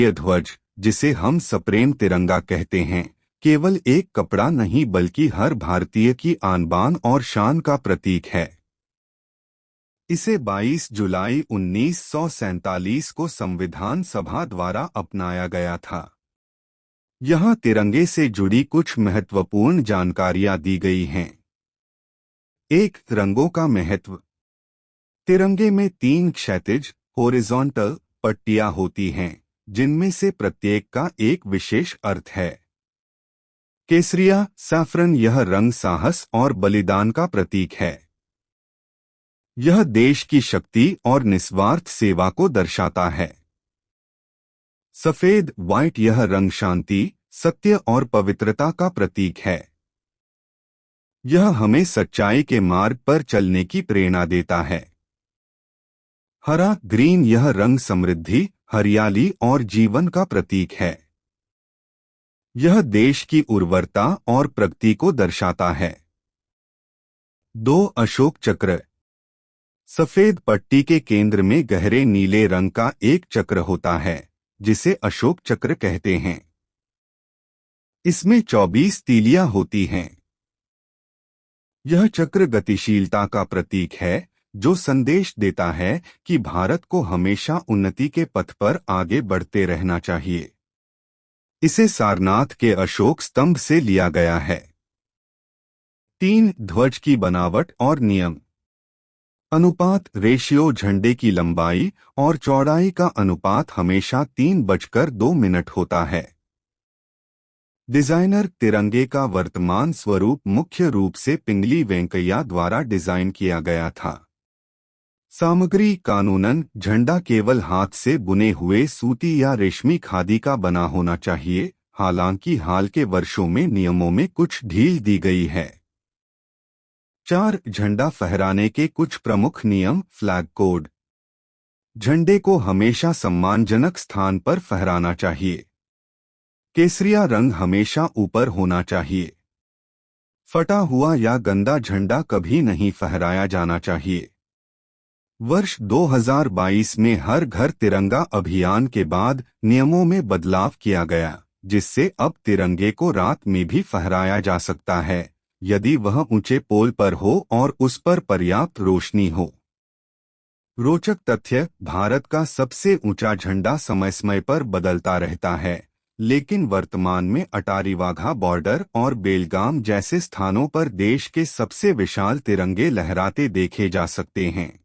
ये ध्वज, जिसे हम सप्रेम तिरंगा कहते हैं, केवल एक कपड़ा नहीं बल्कि हर भारतीय की आन बान और शान का प्रतीक है। इसे 22 जुलाई 1947 को संविधान सभा द्वारा अपनाया गया था। यहाँ तिरंगे से जुड़ी कुछ महत्वपूर्ण जानकारियां दी गई हैं। 1. रंगों का महत्व। तिरंगे में 3 क्षैतिज हॉरिजॉन्टल पट्टियां होती हैं, जिनमें से प्रत्येक का एक विशेष अर्थ है। केसरिया सैफरन, यह रंग साहस और बलिदान का प्रतीक है। यह देश की शक्ति और निस्वार्थ सेवा को दर्शाता है। सफेद व्हाइट, यह रंग शांति, सत्य और पवित्रता का प्रतीक है। यह हमें सच्चाई के मार्ग पर चलने की प्रेरणा देता है। हरा ग्रीन, यह रंग समृद्धि, हरियाली और जीवन का प्रतीक है। यह देश की उर्वरता और प्रगति को दर्शाता है। 2. अशोक चक्र। सफेद पट्टी के केंद्र में गहरे नीले रंग का एक चक्र होता है, जिसे अशोक चक्र कहते हैं। इसमें 24 तीलियां होती हैं। यह चक्र गतिशीलता का प्रतीक है, जो संदेश देता है कि भारत को हमेशा उन्नति के पथ पर आगे बढ़ते रहना चाहिए। इसे सारनाथ के अशोक स्तंभ से लिया गया है। 3. ध्वज की बनावट और नियम। अनुपात रेशियो, झंडे की लंबाई और चौड़ाई का अनुपात हमेशा 3:2 होता है। डिजाइनर तिरंगे का वर्तमान स्वरूप मुख्य रूप से पिंगली वेंकैया द्वारा डिजाइन किया गया था। सामग्री कानूनन झंडा केवल हाथ से बुने हुए सूती या रेशमी खादी का बना होना चाहिए, हालांकि हाल के वर्षों में नियमों में कुछ ढील दी गई है। 4. झंडा फहराने के कुछ प्रमुख नियम। Flag code. झंडे को हमेशा सम्मानजनक स्थान पर फहराना चाहिए। केसरिया रंग हमेशा ऊपर होना चाहिए। फटा हुआ या गंदा झंडा कभी नहीं फहराया जाना चाहिए। वर्ष 2022 में हर घर तिरंगा अभियान के बाद नियमों में बदलाव किया गया, जिससे अब तिरंगे को रात में भी फहराया जा सकता है, यदि वह ऊंचे पोल पर हो और उस पर पर्याप्त रोशनी हो। रोचक तथ्य, भारत का सबसे ऊंचा झंडा समय समय पर बदलता रहता है, लेकिन वर्तमान में अटारी वाघा बॉर्डर और बेलगाम जैसे स्थानों पर देश के सबसे विशाल तिरंगे लहराते देखे जा सकते हैं।